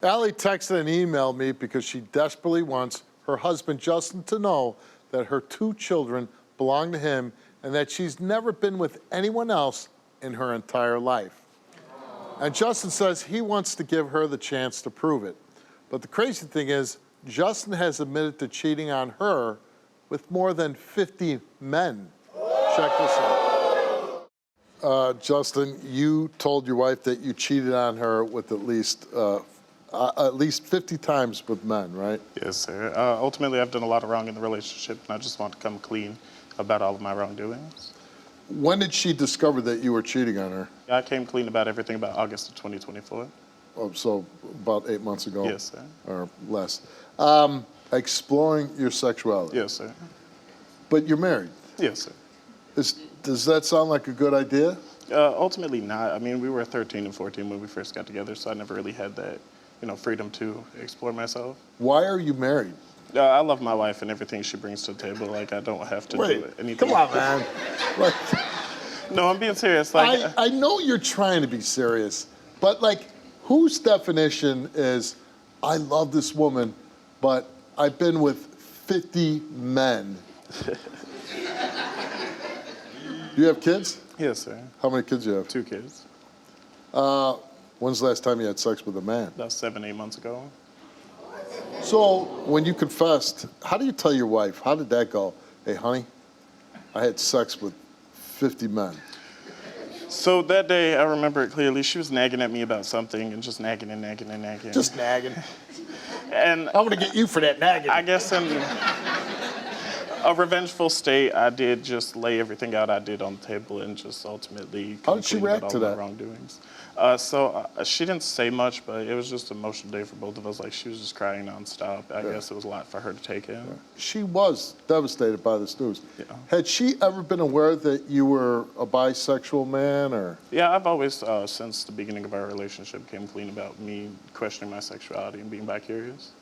Allie texted and emailed me because she desperately wants her husband Justin to know that her 2 children belong to him and that she's never been with anyone else in her entire life. And Justin says he wants to give her the chance to prove it. But the crazy thing is, Justin has admitted to cheating on her with more than 50 men. Check this out. Justin, you told your wife that you cheated on her with at least 50 times with men, right? Yes, sir. Ultimately, I've done a lot of wrong in the relationship, and I just want to come clean about all of my wrongdoings. When did she discover that you were cheating on her? I came clean about everything about August of 2024. Oh, so about 8 months ago? Yes, sir. Or less. Exploring your sexuality. Yes, sir. But you're married. Yes, sir. Does that sound like a good idea? Ultimately not. I mean, we were 13 and 14 when we first got together, so I never really had that, freedom to explore myself. Why are you married? I love my wife and everything she brings to the table. Like, I don't have to do anything. Come on, man. Like, no, I'm being serious. I know you're trying to be serious, but whose definition is, I love this woman, but I've been with 50 men? Do you have kids? Yes, sir. How many kids do you have? 2 kids. When's the last time you had sex with a man? About 7, 8 months ago. So when you confessed, how do you tell your wife? How did that go? Hey, honey, I had sex with 50 men. So that day, I remember it clearly. She was nagging at me about something and just nagging and nagging and nagging. Just nagging. And I'm gonna get you for that nagging. I guess in a revengeful state, I did just lay everything out I did on the table and just ultimately How did she react to that? Wrongdoings. She didn't say much, but it was just an emotional day for both of us. Like, she was just crying nonstop. I guess it was a lot for her to take in. Yeah. She was devastated by this news. Yeah. Had she ever been aware that you were a bisexual man, or? Yeah, I've always, since the beginning of our relationship, came clean about me questioning my sexuality and being bi-curious.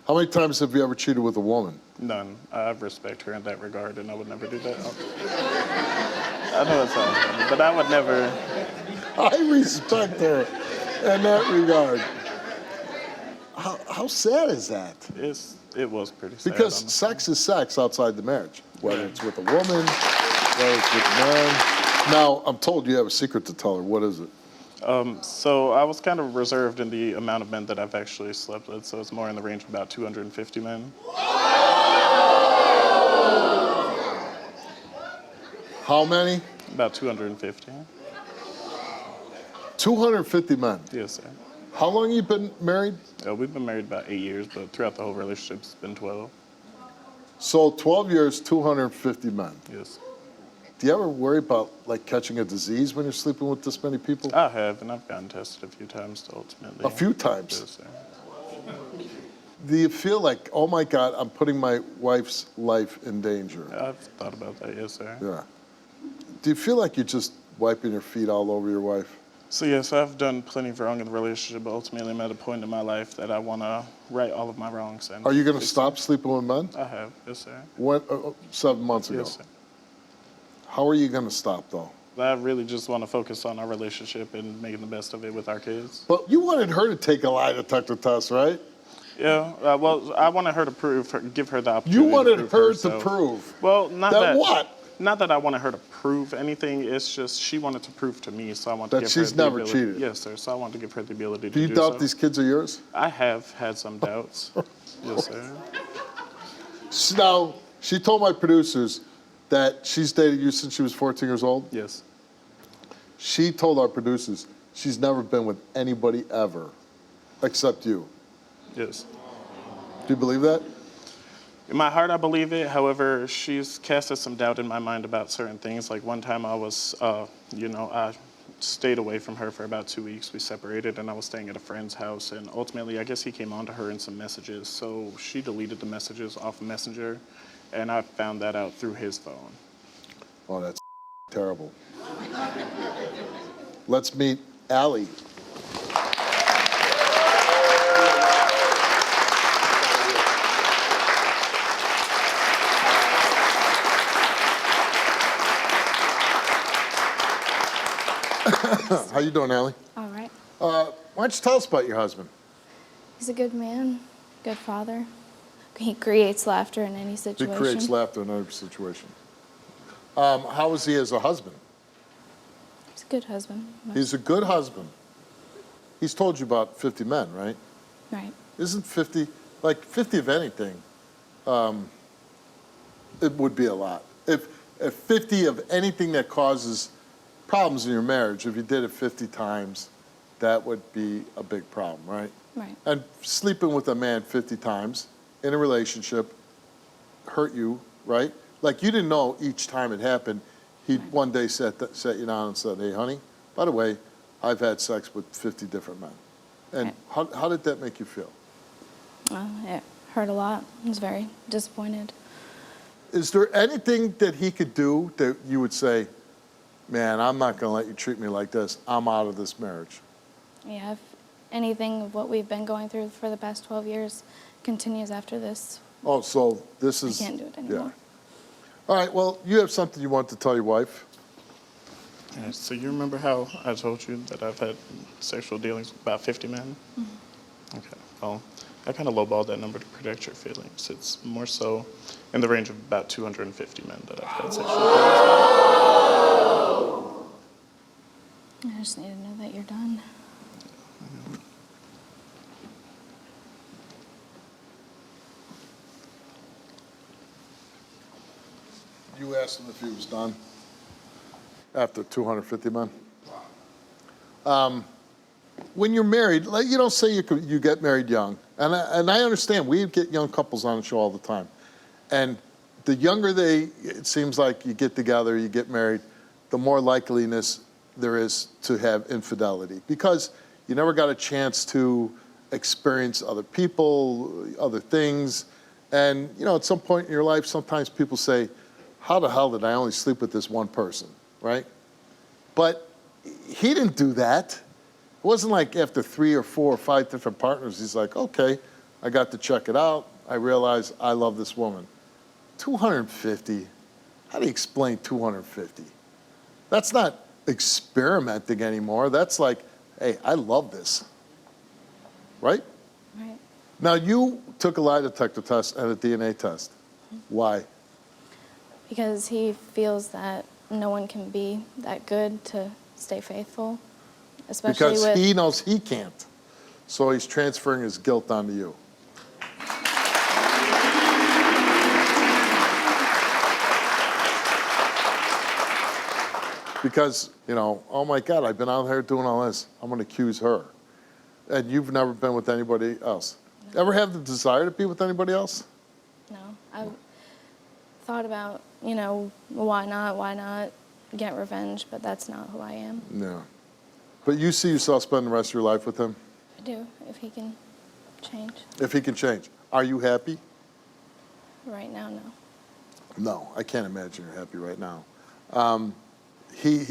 How many times have you ever cheated with a woman? None. I respect her in that regard, and I would never do that. I know it sounds funny, but I would never. I respect her in that regard. How sad is that? It was pretty sad. Because honestly. sex is sex outside the marriage, whether it's with a woman, whether it's with a man. Now, I'm told you have a secret to tell her. What is it? So I was kind of reserved in the amount of men that I've actually slept with, so it's more in the range of about 250 men. How many? About 250. 250 men. Yes, sir. How long you been married? We've been married about 8 years, but throughout the whole relationship, it's been 12. So 12 years, 250 men. Yes. Do you ever worry about catching a disease when you're sleeping with this many people? I have, and I've gotten tested a few times, ultimately. A few times? Yes, sir. Do you feel like, oh my God, I'm putting my wife's life in danger? I've thought about that, yes, sir. Yeah. Do you feel like you're just wiping your feet all over your wife? So yes, I've done plenty of wrong in the relationship, but ultimately I'm at a point in my life that I want to right all of my wrongs. And Are you going to stop sleeping with men? I have, yes, sir. When, 7 months ago? Yes, sir. How are you going to stop, though? I really just want to focus on our relationship and making the best of it with our kids. But you wanted her to take a lie detector test, right? Yeah, well, I wanted her to give her the opportunity. You wanted to prove her herself. to prove. Well, not that. that. What? Not that I wanted her to prove anything. It's just she wanted to prove to me, so I want to that give her she's the never ability. cheated. Yes, sir. So I want to give her the ability to do do you doubt so. these kids are yours? I have had some doubts. Yes, sir. Now, she told my producers that she's dated you since she was 14 years old. Yes. She told our producers she's never been with anybody ever, except you. Yes. Do you believe that? In my heart, I believe it. However, she's casted some doubt in my mind about certain things. Like one time I was, I stayed away from her for about 2 weeks. We separated and I was staying at a friend's house. And ultimately, I guess he came on to her in some messages. So she deleted the messages off of Messenger. And I found that out through his phone. Oh, that's terrible. Let's meet Allie. How you doing, Allie? All right. Why don't you tell us about your husband? He's a good man, good father. He creates laughter in any He situation. creates laughter in every situation. How is he as a husband? He's a good husband. He's a good husband. He's told you about 50 men, right? Right. Isn't 50, like 50 of anything, it would be a lot. If 50 of anything that causes problems in your marriage, if you did it 50 times, that would be a big problem, right? Right. And sleeping with a man 50 times in a relationship hurt you, right? Like you didn't know each time it happened, he'd one day set you down and said, hey, honey, by the way, I've had sex with 50 different men. And how did that make you feel? It hurt a lot. I was very disappointed. Is there anything that he could do that you would say, man, I'm not going to let you treat me like this. I'm out of this marriage? Yeah, if anything of what we've been going through for the past 12 years continues after this, Oh, so this is... I can't do it anymore. Yeah. All right, well, you have something you want to tell your wife. Yeah, so you remember how I told you that I've had sexual dealings with about 50 men? Mm-hmm. Okay, well, I kind of lowballed that number to protect your feelings. It's more so in the range of about 250 men that I've had sexual dealings with. I just need to know that you're done. You asked him if he was done after 250 men. When you're married, like you don't say you get married young, and I understand we get young couples on the show all the time, and the younger it seems like you get together, you get married, the more likeliness there is to have infidelity because you never got a chance to experience other people, other things, and at some point in your life, sometimes people say, how the hell did I only sleep with this one person, right? But he didn't do that. It wasn't like after 3 or 4 or 5 different partners, he's like, okay, I got to check it out. I realize I love this woman. 250, how do you explain 250? That's not experimenting anymore. That's like, hey, I love this, right? Right. Now, you took a lie detector test and a DNA test. Why? Because he feels that no one can be that good to stay faithful, especially Because with... he knows he can't. So he's transferring his guilt onto you. Because, oh my God, I've been out here doing all this. I'm going to accuse her. And you've never been with anybody else. No. Ever have the desire to be with anybody else? No. I've thought about, why not get revenge, but that's not who I am. Yeah. But you see yourself spending the rest of your life with him? I do, if he can change. If he can change. Are you happy? Right now, no. No, I can't imagine you're happy right now. He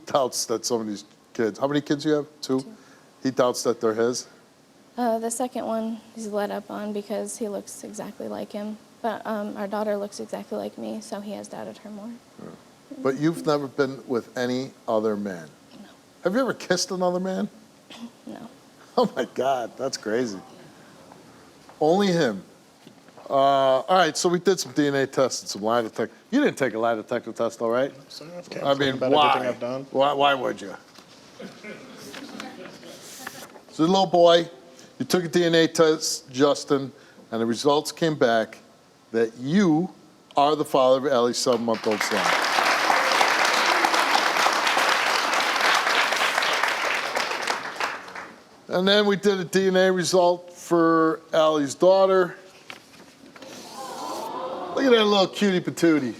doubts that some of these kids, how many kids you have? 2? 2. He doubts that they're his? The second one he's let up on because he looks exactly like him. But our daughter looks exactly like me, so he has doubted her more. Yeah. But you've never been with any other man? No. Have you ever kissed another man? No. Oh my God, that's crazy. Only him. All right, so we did some DNA tests and some lie detector. You didn't take a lie detector test, though, right? So I've I mean, about why? everything I've done. Why would you? So, little boy, you took a DNA test, Justin, and the results came back that you are the father of Allie's 7-month-old son. And then we did a DNA result for Allie's daughter. Look at that little cutie patootie.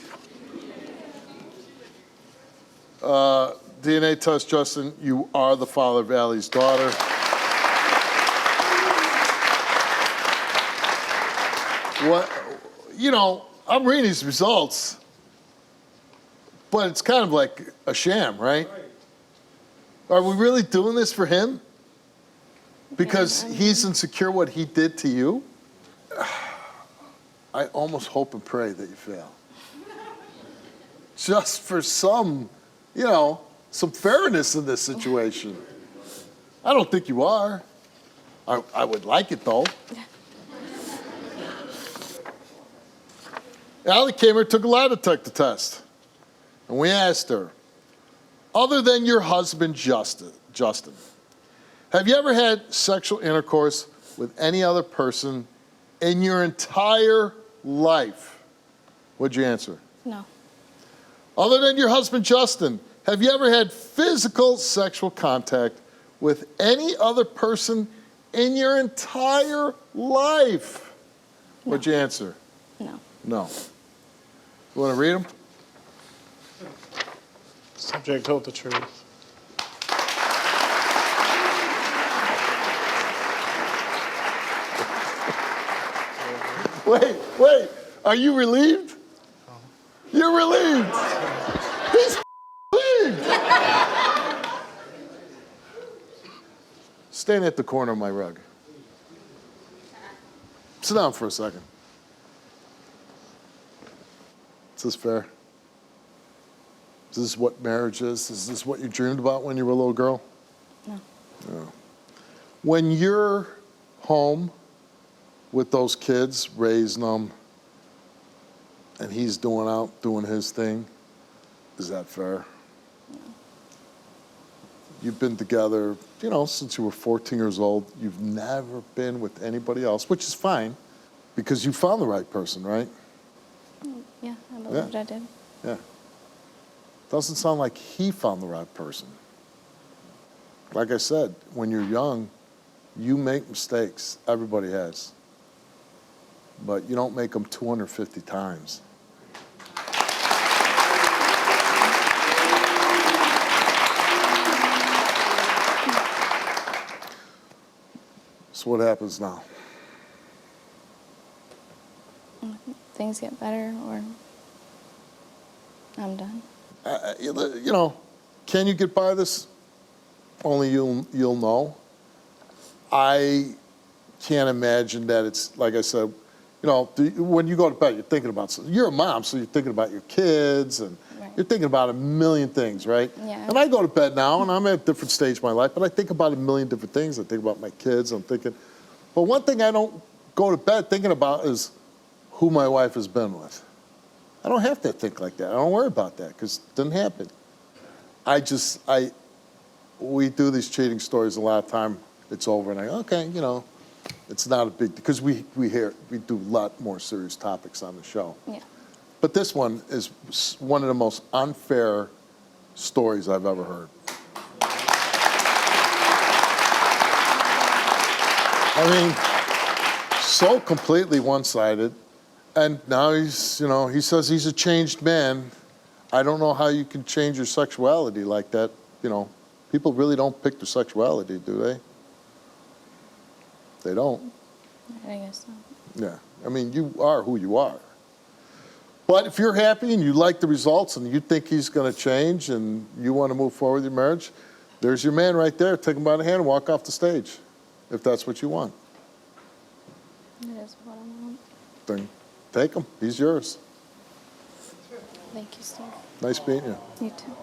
DNA test, Justin, you are the father of Allie's daughter. What, I'm reading these results, but it's kind of like a sham, right? Are we really doing this for him? Because he's insecure what he did to you? I almost hope and pray that you fail. Just for some, some fairness in this situation. I don't think you are. I would like it, though. Allie came here, took a lie detector test. And we asked her, other than your husband, Justin, have you ever had sexual intercourse with any other person in your entire life? What'd you answer? No. Other than your husband, Justin, have you ever had physical sexual contact with any other person in your entire life? No. What'd you answer? No. No. You want to read them? Subject told the truth. Wait. Are you relieved? You're relieved. He's relieved. Stand at the corner of my rug. Sit down for a second. Is this fair? Is this what marriage is? Is this what you dreamed about when you were a little girl? No. No. When you're home with those kids, raising them, and he's doing his thing, is that fair? No. You've been together, since you were 14 years old. You've never been with anybody else, which is fine, because you found the right person, right? Yeah, I believed I did. Yeah. Doesn't sound like he found the right person. Like I said, when you're young, you make mistakes. Everybody has. But you don't make them 250 times. So what happens now? Things get better, or I'm done. Can you get by this? Only you'll know. I can't imagine that it's, like I said, when you go to bed, you're thinking about something. You're a mom, so you're thinking about your kids, and Right. you're thinking about a million things, right? Yeah. And I go to bed now, and I'm at a different stage of my life, but I think about a million different things. I think about my kids. But one thing I don't go to bed thinking about is who my wife has been with. I don't have to think like that. I don't worry about that because it doesn't happen. We do these cheating stories a lot of time. It's over, and okay, it's not a big, because we do a lot more serious topics on the show. Yeah. But this one is one of the most unfair stories I've ever heard. I mean, so completely one-sided. And now he says he's a changed man. I don't know how you can change your sexuality like that. People really don't pick their sexuality, do they? They don't. I guess so. Yeah. I mean, you are who you are. But if you're happy and you like the results and you think he's going to change and you want to move forward with your marriage, there's your man right there. Take him by the hand and walk off the stage, if that's what you want. It is what I want. Then take him. He's yours. Thank you, Steve. Nice meeting you. You too.